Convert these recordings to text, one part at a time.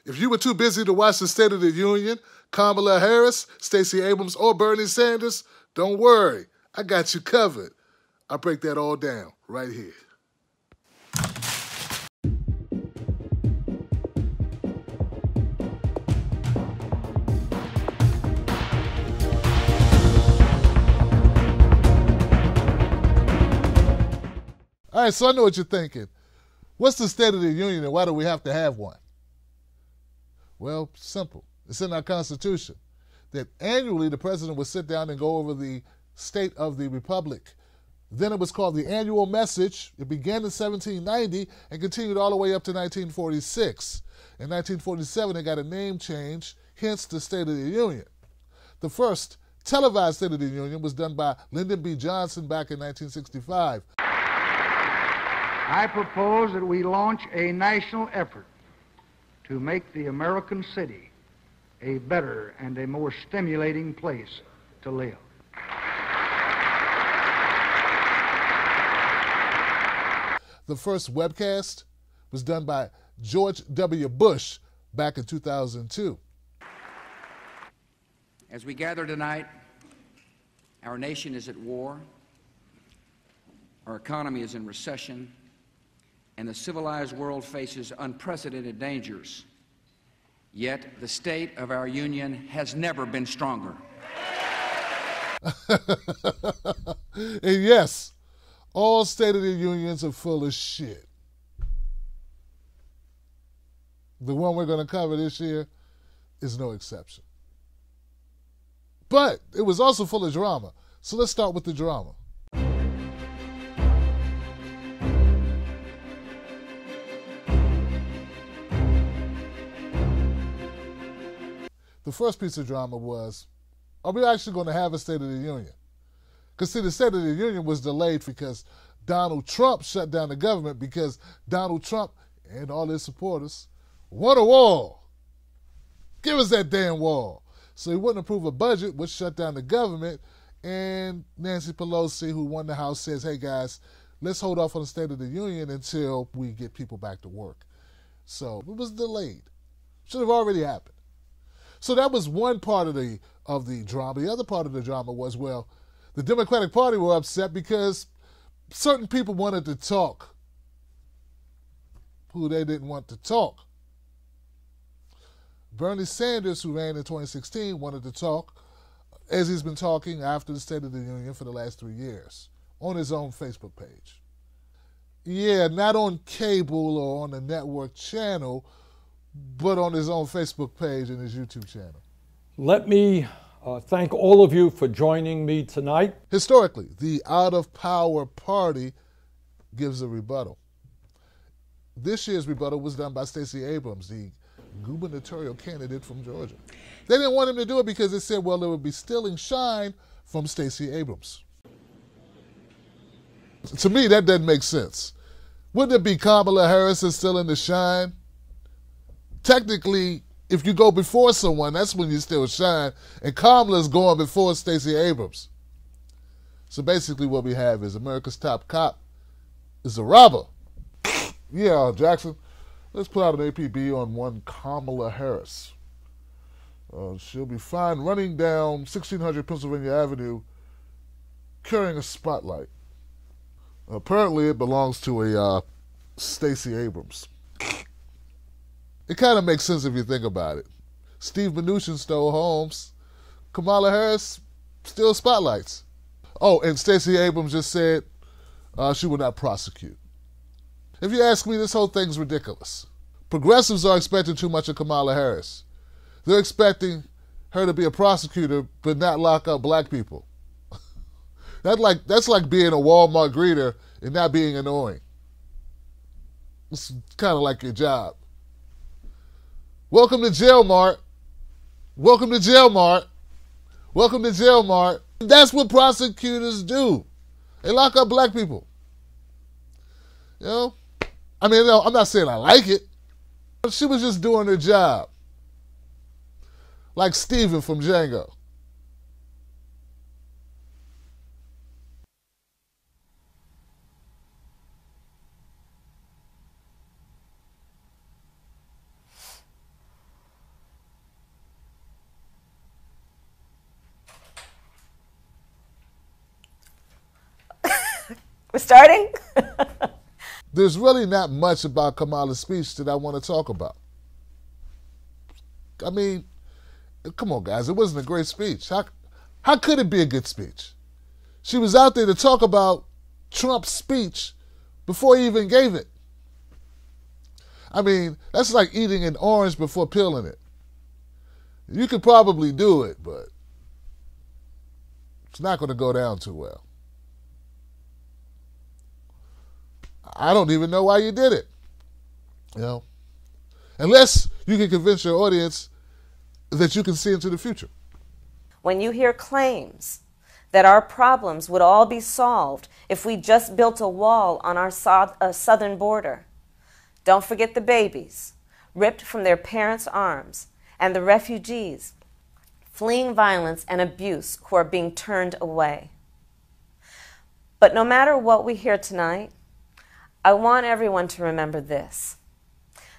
If you were too busy to watch the State of the Union, Kamala Harris, Stacey Abrams, or Bernie Sanders, don't worry. I got you covered. I'll break that all down right here. All right, so I know what you're thinking. What's the State of the Union and why do we have to have one? Well, simple. It's in our Constitution that annually the president would sit down and go over the state of the republic. Then it was called the annual message. It began in 1790 and continued all the way up to 1946. In 1947, it got a name change, hence the State of the Union. The first televised State of the Union was done by Lyndon B. Johnson back in 1965. I propose that we launch a national effort to make the American city a better and a more stimulating place to live. The first webcast was done by George W. Bush back in 2002. As we gather tonight, our nation is at war, our economy is in recession, and the civilized world faces unprecedented dangers. Yet the state of our union has never been stronger. And yes, all State of the Unions are full of shit. The one we're going to cover this year is no exception. But it was also full of drama. So let's start with the drama. The first piece of drama was, are we actually going to have a State of the Union? Because, see, the State of the Union was delayed because Donald Trump shut down the government because Donald Trump and all his supporters want a wall. Give us that damn wall. So he wouldn't approve a budget, which shut down the government, and Nancy Pelosi, who won the House, says, hey, guys, let's hold off on the State of the Union until we get people back to work. So it was delayed. Should have already happened. So that was one part of the drama. The other part of the drama was, well, the Democratic Party were upset because certain people wanted to talk who they didn't want to talk. Bernie Sanders, who ran in 2016, wanted to talk, as he's been talking after the State of the Union for the last 3 years, on his own Facebook page. Yeah, not on cable or on the network channel, but on his own Facebook page and his YouTube channel. Let me thank all of you for joining me tonight. Historically, the out-of-power party gives a rebuttal. This year's rebuttal was done by Stacey Abrams, the gubernatorial candidate from Georgia. They didn't want him to do it because they said, well, it would be stealing shine from Stacey Abrams. To me, that doesn't make sense. Wouldn't it be Kamala Harris is stealing the shine? Technically, if you go before someone, that's when you still shine. And Kamala's going before Stacey Abrams. So basically what we have is America's top cop is a robber. Yeah, Jackson, let's put out an APB on one Kamala Harris. She'll be found running down 1600 Pennsylvania Avenue carrying a spotlight. Apparently it belongs to a Stacey Abrams. It kind of makes sense if you think about it. Steve Mnuchin stole homes. Kamala Harris steals spotlights. Oh, and Stacey Abrams just said she will not prosecute. If you ask me, this whole thing's ridiculous. Progressives are expecting too much of Kamala Harris. They're expecting her to be a prosecutor but not lock up black people. That's like being a Walmart greeter and not being annoying. It's kind of like your job. Welcome to Jail Mart. Welcome to Jail Mart. Welcome to Jail Mart. That's what prosecutors do. They lock up black people. You know? I mean, no, I'm not saying I like it. But she was just doing her job. Like Steven from Django. We're starting? There's really not much about Kamala's speech that I want to talk about. I mean, come on, guys. It wasn't a great speech. How could it be a good speech? She was out there to talk about Trump's speech before he even gave it. I mean, that's like eating an orange before peeling it. You could probably do it, but it's not going to go down too well. I don't even know why you did it. You know, unless you can convince your audience that you can see into the future. When you hear claims that our problems would all be solved if we just built a wall on our southern border, don't forget the babies ripped from their parents' arms and the refugees fleeing violence and abuse who are being turned away. But no matter what we hear tonight, I want everyone to remember this.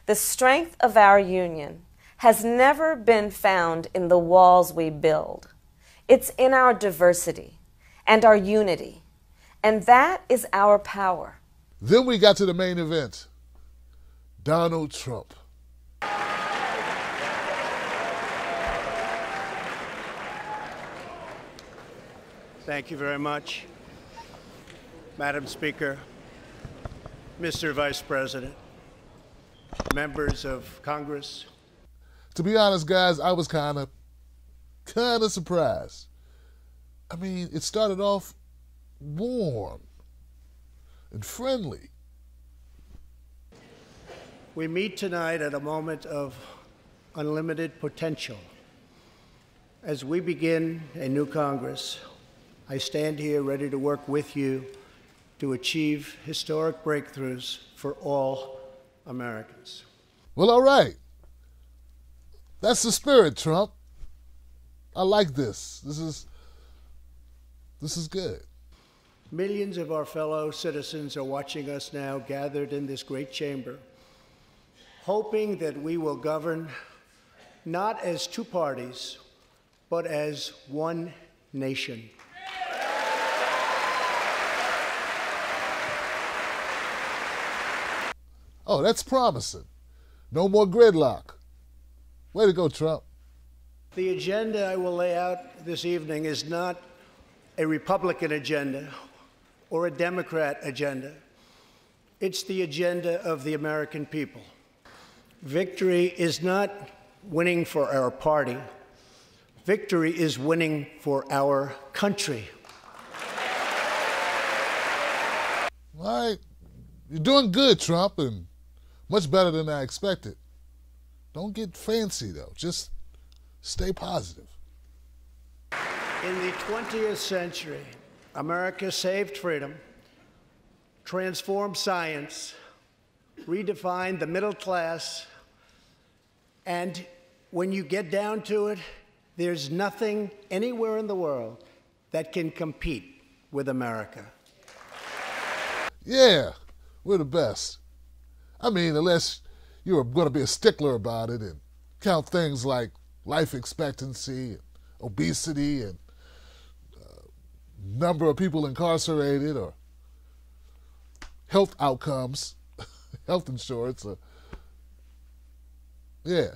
The strength of our union has never been found in the walls we build. It's in our diversity and our unity, and that is our power. Then we got to the main event, Donald Trump. Thank you very much, Madam Speaker, Mr. Vice President, members of Congress. To be honest, guys, I was kind of surprised. I mean, it started off warm and friendly. We meet tonight at a moment of unlimited potential. As we begin a new Congress, I stand here ready to work with you to achieve historic breakthroughs for all Americans. Well, all right. That's the spirit, Trump. I like this. This is good. Millions of our fellow citizens are watching us now gathered in this great chamber, hoping that we will govern not as two parties, but as one nation. Oh, that's promising. No more gridlock. Way to go, Trump. The agenda I will lay out this evening is not a Republican agenda or a Democrat agenda. It's the agenda of the American people. Victory is not winning for our party. Victory is winning for our country. All right. You're doing good, Trump, and much better than I expected. Don't get fancy, though. Just stay positive. In the 20th century, America saved freedom, transformed science, redefined the middle class, and when you get down to it, there's nothing anywhere in the world that can compete with America. Yeah, we're the best. I mean, unless you're going to be a stickler about it and count things like life expectancy, and obesity, and number of people incarcerated, or health outcomes, health insurance. Yeah.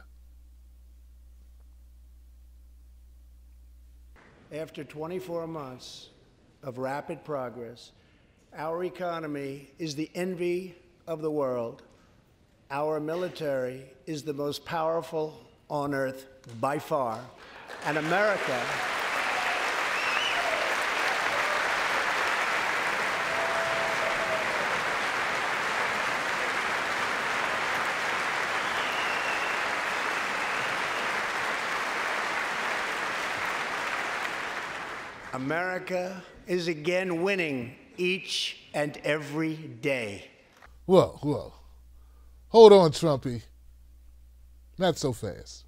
After 24 months of rapid progress, our economy is the envy of the world. Our military is the most powerful on earth by far. And America America is again winning each and every day. Whoa. Hold on, Trumpy. Not so fast.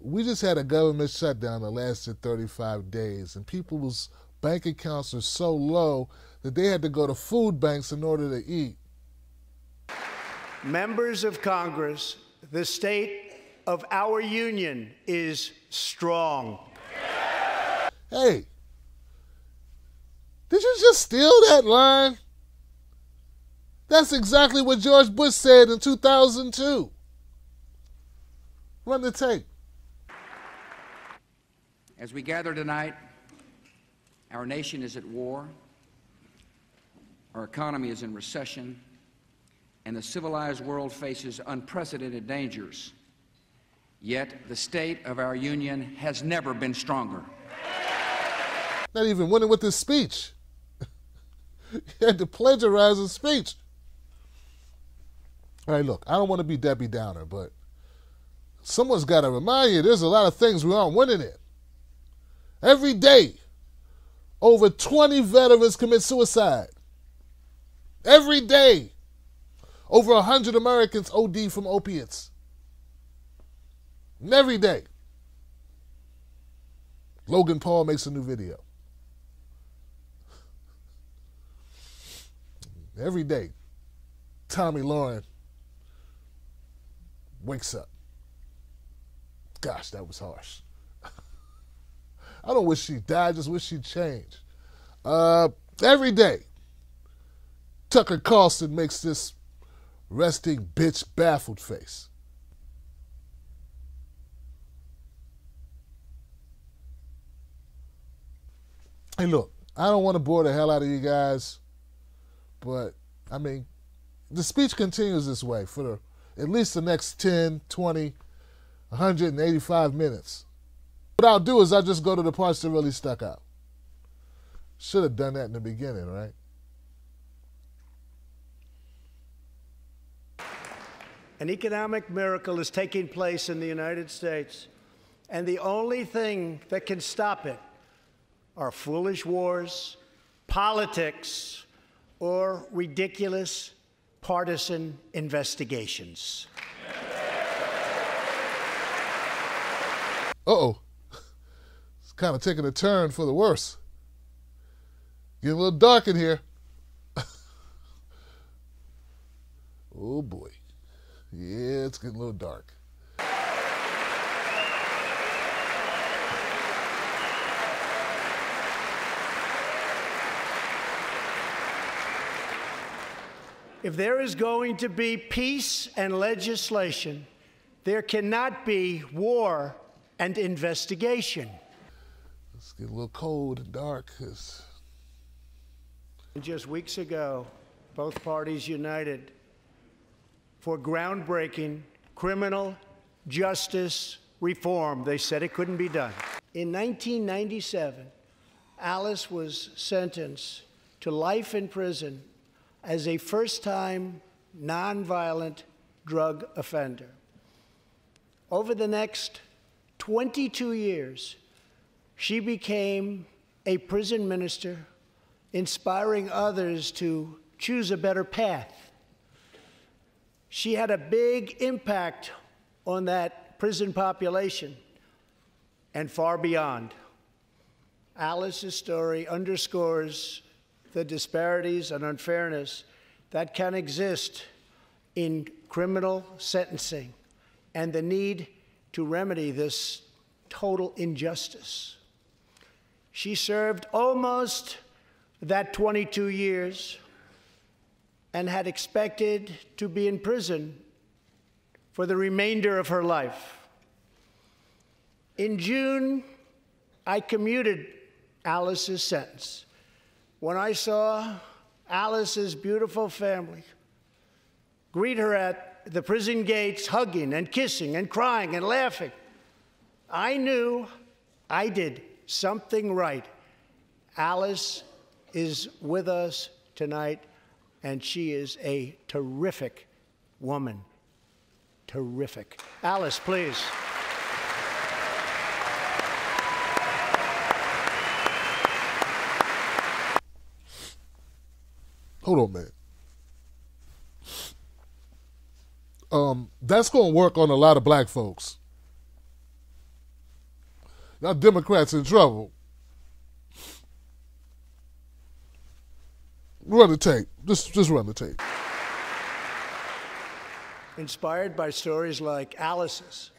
We just had a government shutdown that lasted 35 days, and people's bank accounts are so low that they had to go to food banks in order to eat. Members of Congress, the state of our union is strong. Hey, Did you just steal that line? That's exactly what George Bush said in 2002. Run the tape. As we gather tonight, our nation is at war, our economy is in recession, and the civilized world faces unprecedented dangers. Yet the state of our union has never been stronger. Not even winning with his speech. He had to plagiarize his speech. All right, look, I don't want to be Debbie Downer, but someone's got to remind you there's a lot of things we aren't winning in. Every day, over 20 veterans commit suicide. Every day, over 100 Americans OD from opiates. And every day, Logan Paul makes a new video. Every day, Tommy Lauren wakes up. Gosh, that was harsh. I don't wish she died, I just wish she'd change. Every day, Tucker Carlson makes this resting bitch baffled face. Hey, look, I don't want to bore the hell out of you guys, but, I mean, the speech continues this way for at least the next 10, 20, 185 minutes. What I'll do is I'll just go to the parts that really stuck out. Should have done that in the beginning, right? An economic miracle is taking place in the United States, and the only thing that can stop it are foolish wars, politics, or ridiculous partisan investigations. Uh-oh. It's kind of taking a turn for the worse. Getting a little dark in here. Oh, boy. Yeah, it's getting a little dark. If there is going to be peace and legislation, there cannot be war and investigation. It's getting a little cold and dark. Just weeks ago, both parties united for groundbreaking criminal justice reform. They said it couldn't be done. In 1997, Alice was sentenced to life in prison as a first-time nonviolent drug offender. Over the next 22 years, she became a prison minister, inspiring others to choose a better path. She had a big impact on that prison population and far beyond. Alice's story underscores the disparities and unfairness that can exist in criminal sentencing and the need to remedy this total injustice. She served almost that 22 years and had expected to be in prison for the remainder of her life. In June, I commuted Alice's sentence. When I saw Alice's beautiful family greet her at the prison gates, hugging and kissing and crying and laughing, I knew I did something right. Alice is with us tonight, and she is a terrific woman. Terrific. Alice, please. Hold on, man. That's going to work on a lot of black folks. Y'all Democrats in trouble. Run the tape. Just run the tape. Inspired by stories like Alice's,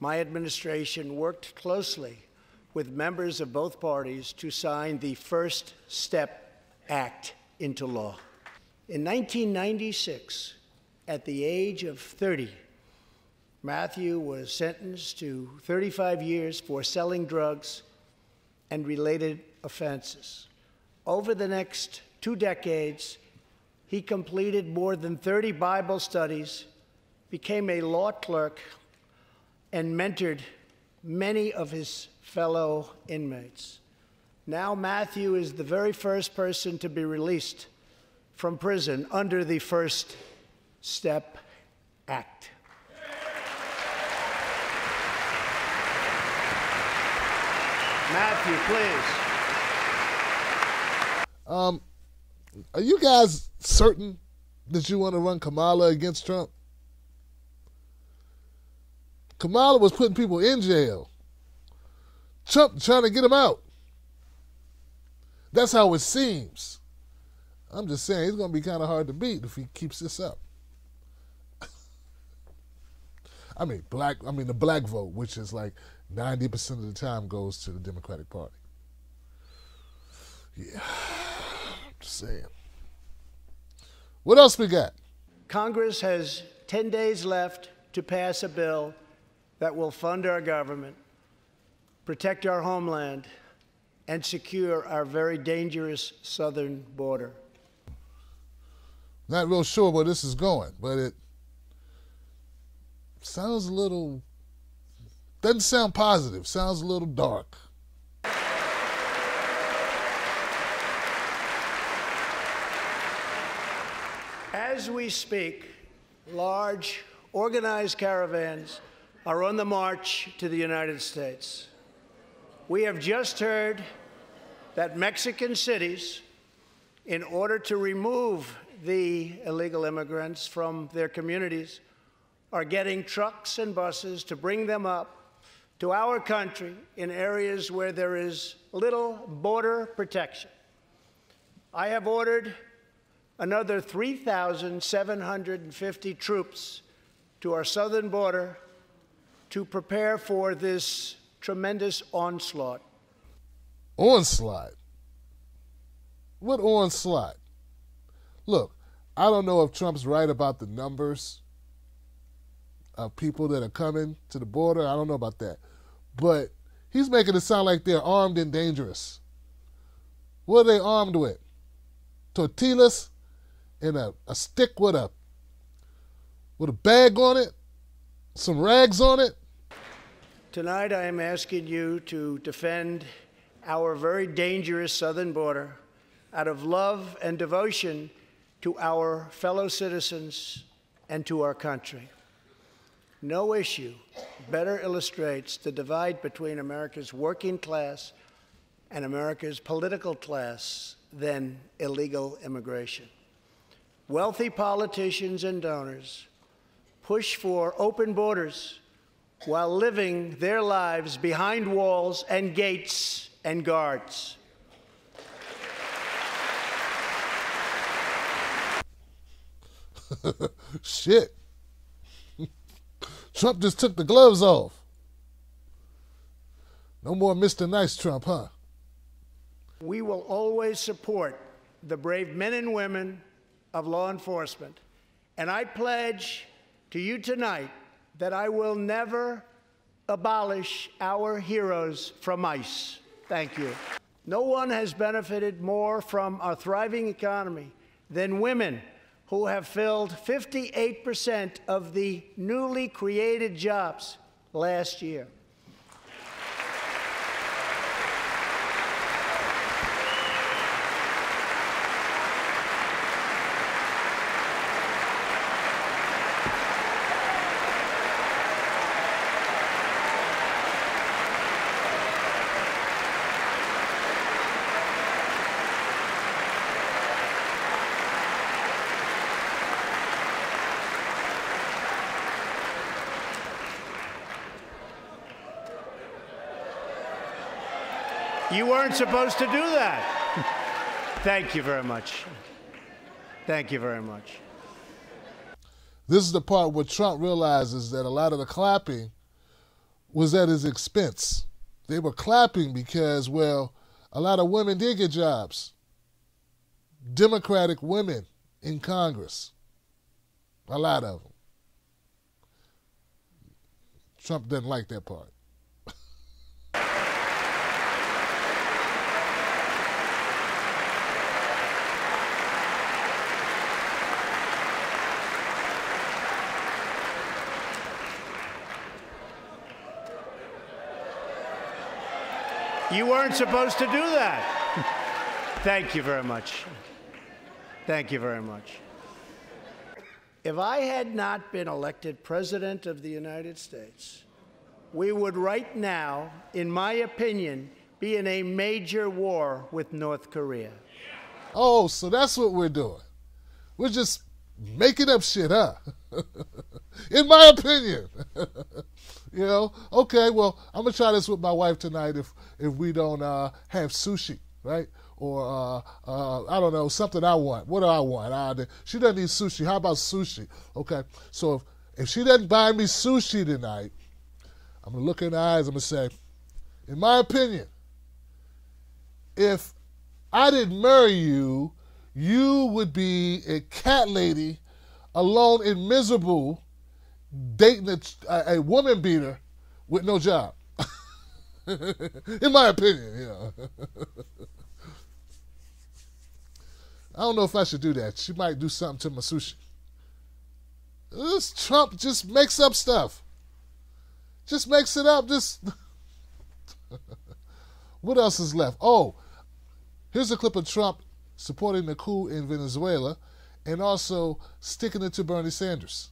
my administration worked closely with members of both parties to sign the First Step Act into law. In 1996, at the age of 30, Matthew was sentenced to 35 years for selling drugs and related offenses. Over the next 2 decades, he completed more than 30 Bible studies, became a law clerk, and mentored many of his fellow inmates. Now Matthew is the very first person to be released from prison under the First Step Act. Matthew, please. Are you guys certain that you want to run Kamala against Trump? Kamala was putting people in jail. Trump trying to get them out. That's how it seems. I'm just saying, it's going to be kind of hard to beat if he keeps this up. the black vote, which is like 90% of the time goes to the Democratic Party. Yeah, I'm just saying. What else we got? Congress has 10 days left to pass a bill that will fund our government, protect our homeland, and secure our very dangerous southern border. Not real sure where this is going, but it sounds doesn't sound positive, sounds a little dark. As we speak, large, organized caravans are on the march to the United States. We have just heard that Mexican cities, in order to remove the illegal immigrants from their communities, are getting trucks and buses to bring them up to our country in areas where there is little border protection. I have ordered another 3,750 troops to our southern border to prepare for this tremendous onslaught. Onslaught? What onslaught? Look, I don't know if Trump's right about the numbers of people that are coming to the border. I don't know about that. But he's making it sound like they're armed and dangerous. What are they armed with? Tortillas and a stick with a bag on it? Some rags on it? Tonight I am asking you to defend our very dangerous southern border out of love and devotion to our fellow citizens and to our country. No issue better illustrates the divide between America's working class and America's political class than illegal immigration. Wealthy politicians and donors push for open borders while living their lives behind walls and gates and guards. Shit. Trump just took the gloves off. No more Mr. Nice Trump, huh? We will always support the brave men and women of law enforcement. And I pledge to you tonight that I will never abolish our heroes from ICE. Thank you. No one has benefited more from our thriving economy than women who have filled 58% of the newly created jobs last year. You weren't supposed to do that. Thank you very much. Thank you very much. This is the part where Trump realizes that a lot of the clapping was at his expense. They were clapping because, well, a lot of women did get jobs. Democratic women in Congress. A lot of them. Trump doesn't like that part. You weren't supposed to do that. Thank you very much. Thank you very much. If I had not been elected President of the United States, we would right now, in my opinion, be in a major war with North Korea. Oh, so that's what we're doing. We're just making up shit, huh? In my opinion. You know, okay, well, I'm going to try this with my wife tonight if we don't have sushi, right? Or, I don't know, something I want. What do I want? She doesn't eat sushi. How about sushi? Okay, so if she doesn't buy me sushi tonight, I'm going to look in her eyes, I'm going to say, in my opinion, if I didn't marry you, you would be a cat lady, alone and miserable, dating a woman beater with no job. In my opinion, you know. I don't know if I should do that. She might do something to my sushi. This Trump just makes up stuff. Just makes it up. Just what else is left? Oh, here's a clip of Trump supporting the coup in Venezuela and also sticking it to Bernie Sanders.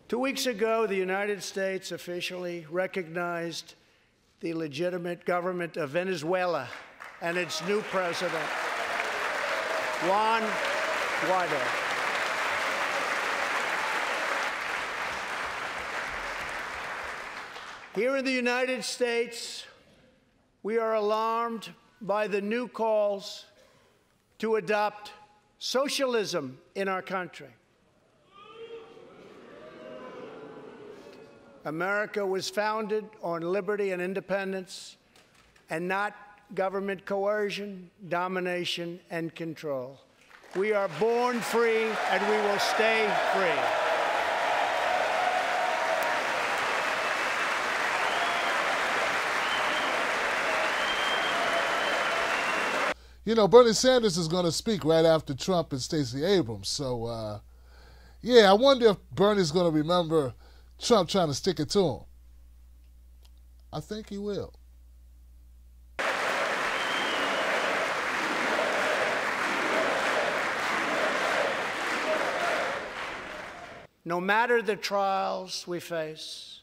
2 weeks ago, the United States officially recognized the legitimate government of Venezuela and its new president, Juan Guaido. Here in the United States, we are alarmed by the new calls to adopt socialism in our country. America was founded on liberty and independence, and not government coercion, domination, and control. We are born free, and we will stay free. You know, Bernie Sanders is going to speak right after Trump and Stacey Abrams. So, yeah, I wonder if Bernie's going to remember Trump trying to stick it to him. I think he will. No matter the trials we face,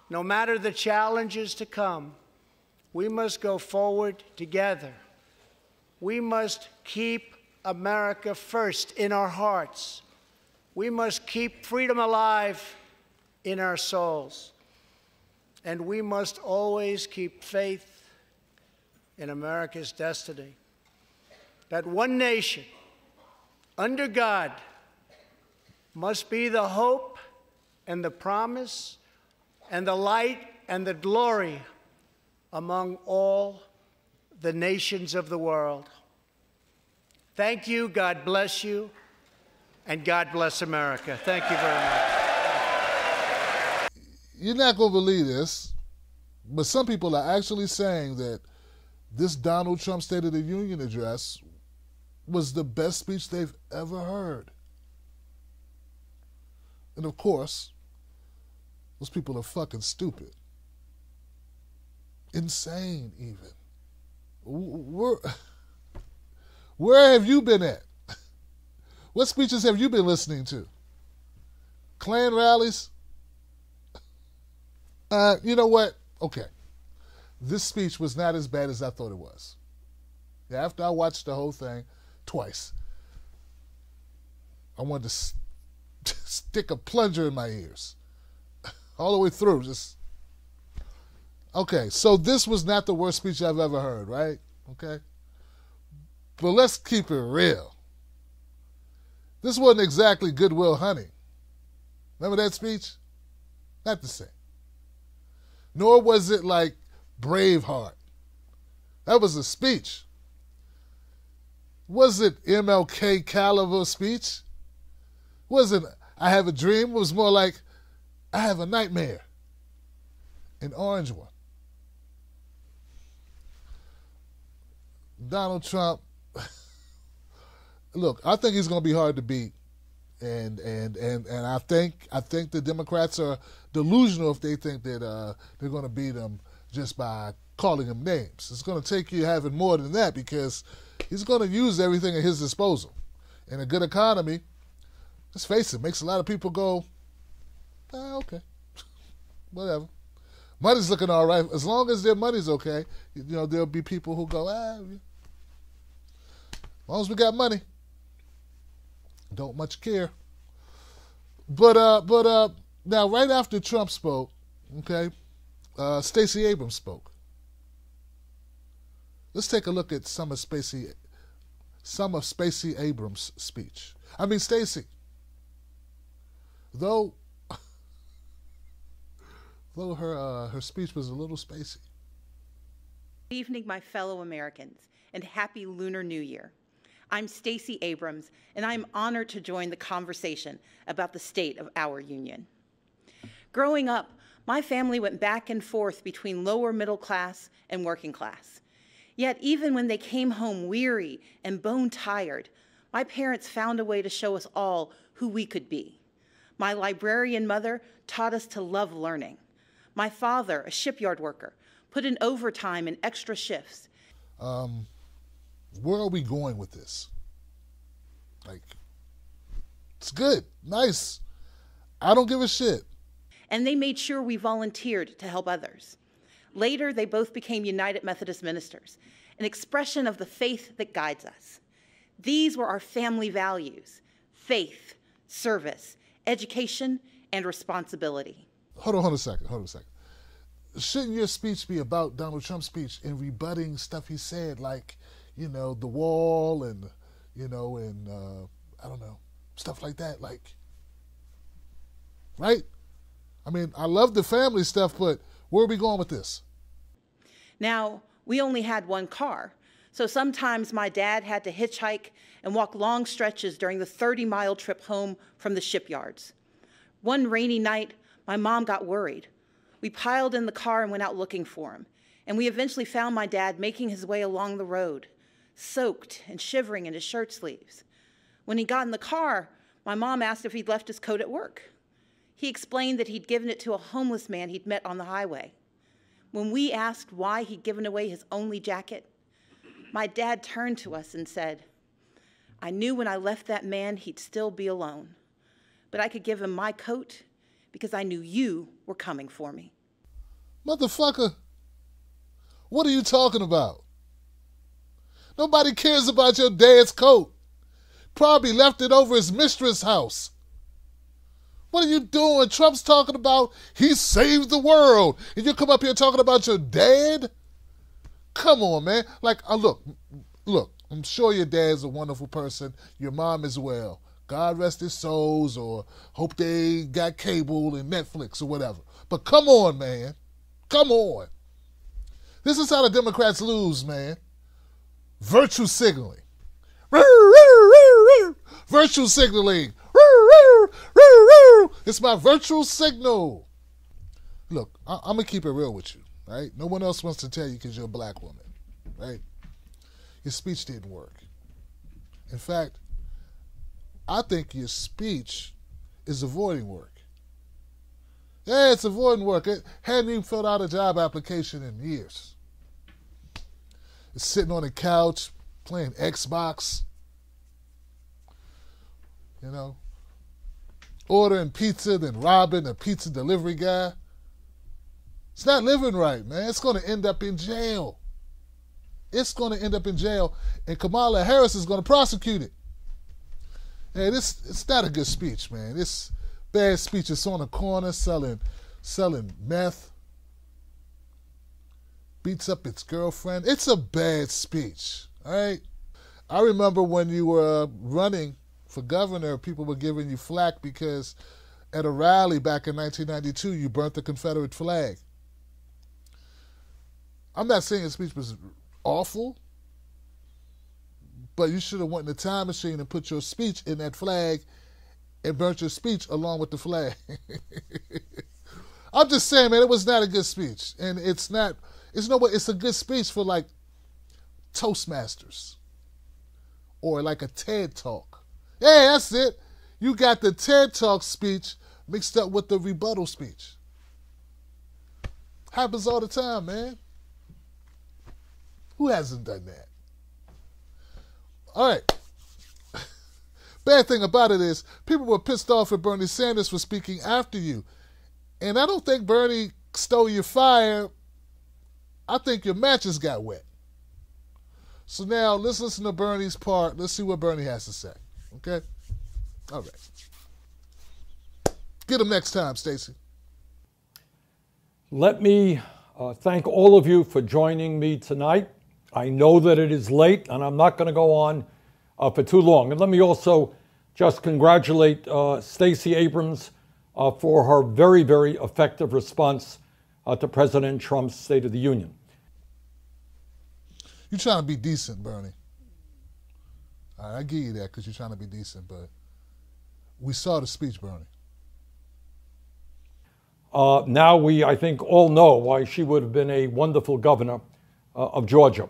no matter the challenges to come, we must go forward together. We must keep America first in our hearts. We must keep freedom alive in our souls. And we must always keep faith in America's destiny. That one nation, under God, must be the hope and the promise and the light and the glory among all the nations of the world. Thank you, God bless you, and God bless America. Thank you very much. You're not going to believe this, but some people are actually saying that this Donald Trump State of the Union address was the best speech they've ever heard. And of course, those people are fucking stupid. Insane, even. Where have you been at? What speeches have you been listening to? Klan rallies? You know what? Okay. This speech was not as bad as I thought it was. After I watched the whole thing twice, I wanted to stick a plunger in my ears. All the way through. Just. Okay, so this was not the worst speech I've ever heard, right? Okay? But let's keep it real. This wasn't exactly Goodwill Hunting. Remember that speech? Not the same. Nor was it like Braveheart. That was a speech. Was it MLK caliber speech? Wasn't I have a dream? It was more like I have a nightmare. An orange one. Donald Trump, look, I think he's going to be hard to beat. And I think the Democrats are delusional if they think that they're going to beat him just by calling him names. It's going to take you having more than that because he's going to use everything at his disposal. In a good economy, let's face it, makes a lot of people go, okay, whatever. Money's looking all right. As long as their money's okay, there'll be people who go, as long as we got money, don't much care. But now right after Trump spoke, okay, Stacey Abrams spoke. Let's take a look at some of Stacey Abrams' speech. I mean, Stacey, though her speech was a little spacey. Good evening, my fellow Americans, and happy Lunar New Year. I'm Stacey Abrams, and I'm honored to join the conversation about the state of our union. Growing up, my family went back and forth between lower middle class and working class. Yet even when they came home weary and bone-tired, my parents found a way to show us all who we could be. My librarian mother taught us to love learning. My father, a shipyard worker, put in overtime and extra shifts. Where are we going with this? It's good, nice. I don't give a shit. And they made sure we volunteered to help others. Later, they both became United Methodist ministers, an expression of the faith that guides us. These were our family values: faith, service, education, and responsibility. Hold on a second. Shouldn't your speech be about Donald Trump's speech and rebutting stuff he said, like, the wall and, I don't know, stuff like that, right? I mean, I love the family stuff, but where are we going with this? Now, we only had one car, so sometimes my dad had to hitchhike and walk long stretches during the 30-mile trip home from the shipyards. One rainy night, my mom got worried. We piled in the car and went out looking for him, and we eventually found my dad making his way along the road, soaked and shivering in his shirt sleeves. When he got in the car, my mom asked if he'd left his coat at work. He explained that he'd given it to a homeless man he'd met on the highway. When we asked why he'd given away his only jacket, my dad turned to us and said, "I knew when I left that man he'd still be alone, but I could give him my coat because I knew you were coming for me." Motherfucker, what are you talking about? Nobody cares about your dad's coat. Probably left it over his mistress' house. What are you doing? Trump's talking about he saved the world, and you come up here talking about your dad? Come on, man. Look, I'm sure your dad's a wonderful person. Your mom as well. God rest his souls, or hope they got cable and Netflix or whatever. But come on, man. Come on. This is how the Democrats lose, man. Virtue signaling. Virtue signaling. It's my virtual signal. Look, I'm going to keep it real with you, right? No one else wants to tell you because you're a black woman, right? Your speech didn't work. In fact, I think your speech is avoiding work. Yeah, it's avoiding work. It hadn't even filled out a job application in years. It's sitting on the couch, playing Xbox, ordering pizza, then robbing a pizza delivery guy. It's not living right, man. It's going to end up in jail. It's going to end up in jail, and Kamala Harris is going to prosecute it. And it's not a good speech, man. It's bad speech. It's on the corner selling meth. Beats up its girlfriend. It's a bad speech, all right? I remember when you were running for governor, people were giving you flack because at a rally back in 1992, you burnt the Confederate flag. I'm not saying his speech was awful, but you should have went in the time machine and put your speech in that flag and burnt your speech along with the flag. I'm just saying, man, it was not a good speech. And it's a good speech for like Toastmasters or like a TED Talk. Hey, that's it. You got the TED Talk speech mixed up with the rebuttal speech. Happens all the time, man. Who hasn't done that? All right. Bad thing about it is people were pissed off at Bernie Sanders for speaking after you. And I don't think Bernie stole your fire. I think your matches got wet. So now let's listen to Bernie's part. Let's see what Bernie has to say. Okay? All right. Get him next time, Stacey. Let me thank all of you for joining me tonight. I know that it is late, and I'm not going to go on for too long. And let me also just congratulate Stacey Abrams for her very, very effective response to President Trump's State of the Union. You're trying to be decent, Bernie. All right, I give you that because you're trying to be decent, but we saw the speech, Bernie. Now we, I think, all know why she would have been a wonderful governor of Georgia.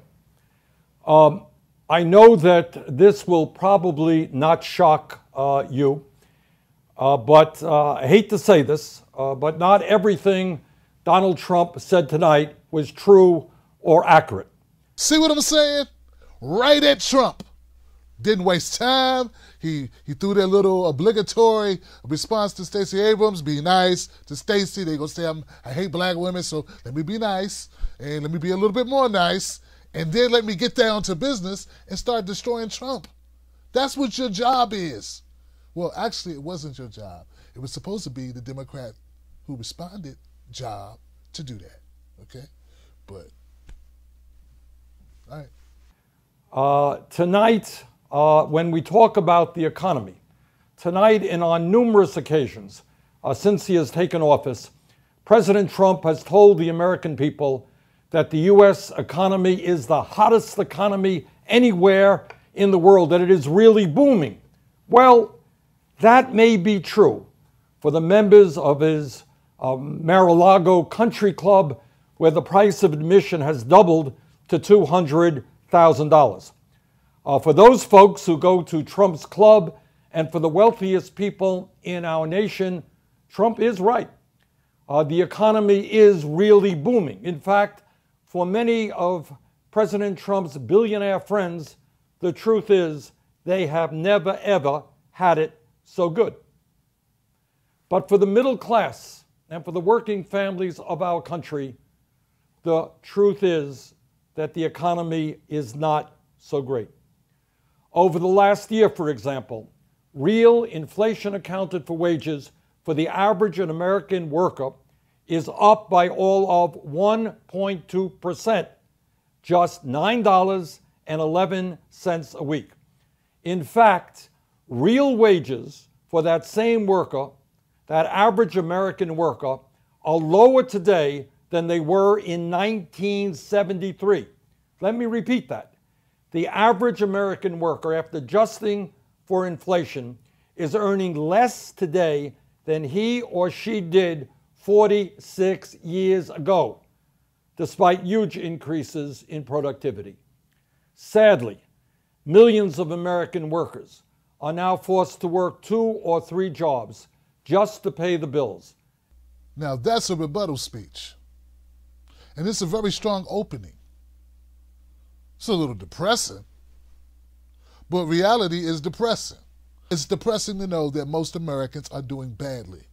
I know that this will probably not shock you, but I hate to say this, but not everything Donald Trump said tonight was true or accurate. See what I'm saying? Right at Trump. Didn't waste time. He threw that little obligatory response to Stacey Abrams, be nice to Stacey. They're going to say, I hate black women, so let me be nice, and let me be a little bit more nice, and then let me get down to business and start destroying Trump. That's what your job is. Well, actually, it wasn't your job. It was supposed to be the Democrat who responded job to do that, okay? But, all right. Tonight, when we talk about the economy, tonight and on numerous occasions since he has taken office, President Trump has told the American people that the U.S. economy is the hottest economy anywhere in the world, that it is really booming. Well, that may be true for the members of his Mar-a-Lago Country Club, where the price of admission has doubled to $200,000. For those folks who go to Trump's club and for the wealthiest people in our nation, Trump is right. The economy is really booming. In fact, for many of President Trump's billionaire friends, the truth is they have never, ever had it so good. But for the middle class and for the working families of our country, the truth is that the economy is not so great. Over the last year, for example, real inflation accounted for wages for the average American worker is up by all of 1.2%, just $9.11 a week. In fact, real wages for that same worker, that average American worker, are lower today than they were in 1973. Let me repeat that. The average American worker, after adjusting for inflation, is earning less today than he or she did 46 years ago, despite huge increases in productivity. Sadly, millions of American workers are now forced to work 2 or 3 jobs just to pay the bills. Now that's a rebuttal speech. And it's a very strong opening. It's a little depressing, but reality is depressing. It's depressing to know that most Americans are doing badly,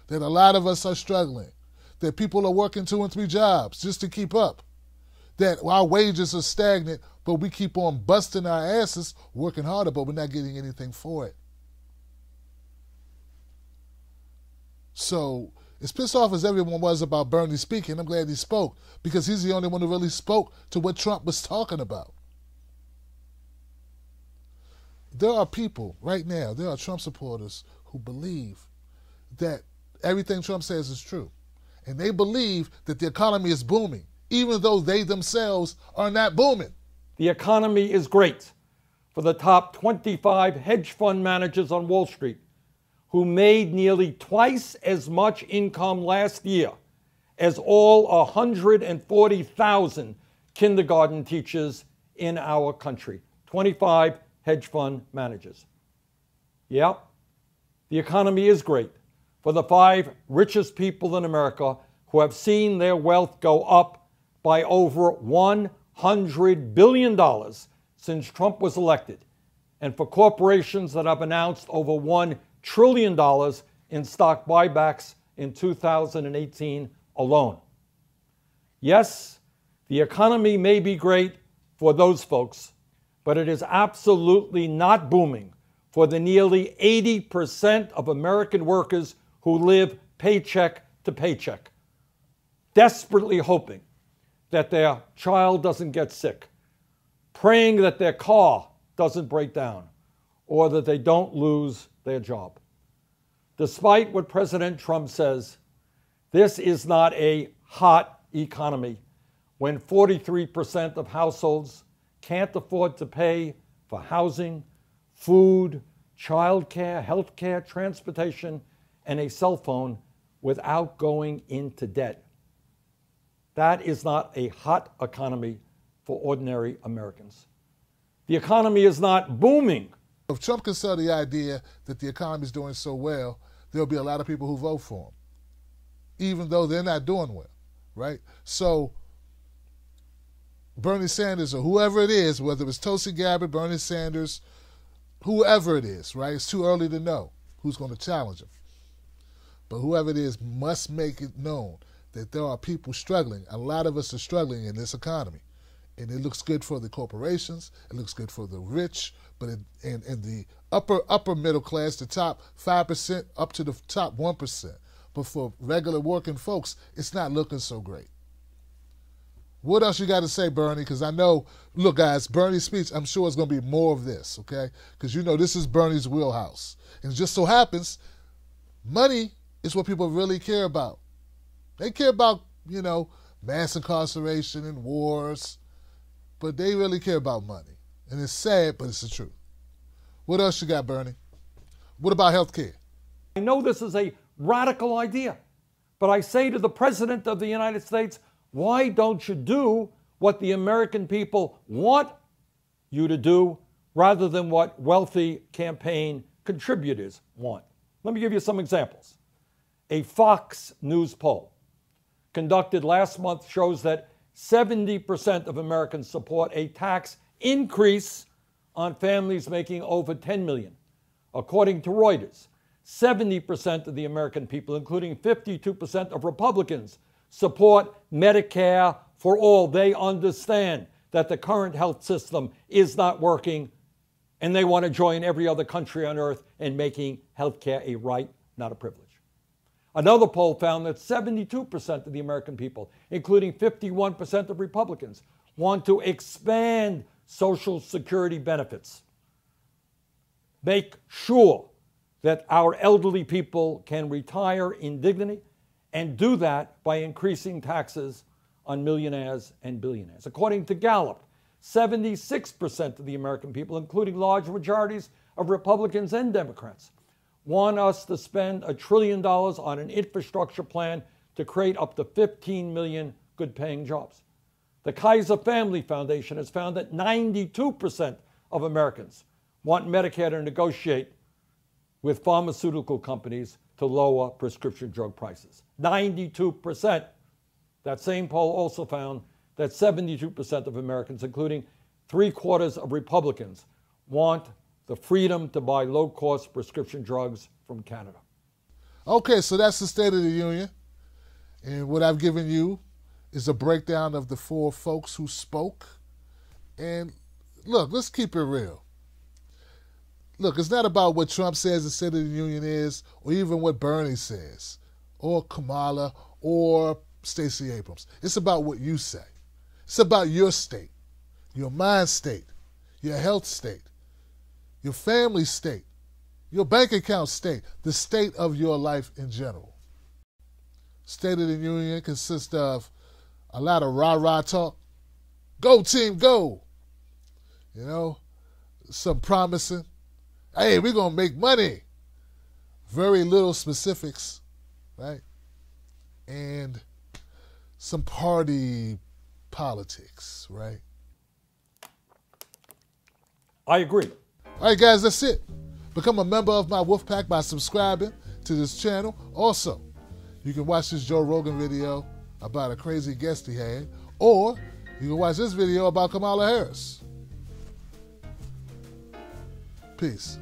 that a lot of us are struggling, that people are working 2 and 3 jobs just to keep up, that our wages are stagnant, but we keep on busting our asses, working harder, but we're not getting anything for it. So, as pissed off as everyone was about Bernie speaking, I'm glad he spoke, because he's the only one who really spoke to what Trump was talking about. There are people right now, there are Trump supporters who believe that everything Trump says is true. And they believe that the economy is booming. even though they themselves are not booming. The economy is great for the top 25 hedge fund managers on Wall Street, who made nearly twice as much income last year as all 140,000 kindergarten teachers in our country. 25 hedge fund managers. Yeah, the economy is great for the 5 richest people in America who have seen their wealth go up by over $100 billion since Trump was elected, and for corporations that have announced over $1 trillion in stock buybacks in 2018 alone. Yes, the economy may be great for those folks, but it is absolutely not booming for the nearly 80% of American workers who live paycheck to paycheck, desperately hoping that their child doesn't get sick, praying that their car doesn't break down, or that they don't lose their job. Despite what President Trump says, this is not a hot economy when 43% of households can't afford to pay for housing, food, childcare, healthcare, transportation, and a cell phone without going into debt. That is not a hot economy for ordinary Americans. The economy is not booming. If Trump can sell the idea that the economy is doing so well, there'll be a lot of people who vote for him, even though they're not doing well, right? So Bernie Sanders or whoever it is, whether it's Tulsi Gabbard, Bernie Sanders, whoever it is, right? It's too early to know who's going to challenge him. But whoever it is must make it known that there are people struggling. A lot of us are struggling in this economy. And it looks good for the corporations. It looks good for the rich. But in the upper middle class, the top 5% up to the top 1%. But for regular working folks, it's not looking so great. What else you got to say, Bernie? Because I know, look, guys, Bernie's speech, I'm sure it's going to be more of this, okay? Because you know this is Bernie's wheelhouse. And it just so happens, money is what people really care about. They care about, you know, mass incarceration and wars, but they really care about money. And it's sad, but it's the truth. What else you got, Bernie? What about health care? I know this is a radical idea, but I say to the President of the United States, why don't you do what the American people want you to do rather than what wealthy campaign contributors want? Let me give you some examples. A Fox News poll conducted last month shows that 70% of Americans support a tax increase on families making over $10 million. According to Reuters, 70% of the American people, including 52% of Republicans, support Medicare for all. They understand that the current health system is not working, and they want to join every other country on earth in making healthcare a right, not a privilege. Another poll found that 72% of the American people, including 51% of Republicans, want to expand Social Security benefits, make sure that our elderly people can retire in dignity, and do that by increasing taxes on millionaires and billionaires. According to Gallup, 76% of the American people, including large majorities of Republicans and Democrats, want us to spend $1 trillion on an infrastructure plan to create up to 15 million good-paying jobs. The Kaiser Family Foundation has found that 92% of Americans want Medicare to negotiate with pharmaceutical companies to lower prescription drug prices. 92%. That same poll also found that 72% of Americans, including 3/4 of Republicans, want the freedom to buy low-cost prescription drugs from Canada. Okay, so that's the State of the Union. And what I've given you is a breakdown of the 4 folks who spoke. And look, let's keep it real. Look, it's not about what Trump says the State of the Union is, or even what Bernie says, or Kamala, or Stacey Abrams. It's about what you say. It's about your state, your mind state, your health state, your family state, your bank account state, the state of your life in general. State of the Union consists of a lot of rah-rah talk. Go team, go. You know, some promising. Hey, we're going to make money. Very little specifics, right? And some party politics, right? I agree. All right, guys, that's it. Become a member of my wolf pack by subscribing to this channel. Also, you can watch this Joe Rogan video about a crazy guest he had, or you can watch this video about Kamala Harris. Peace.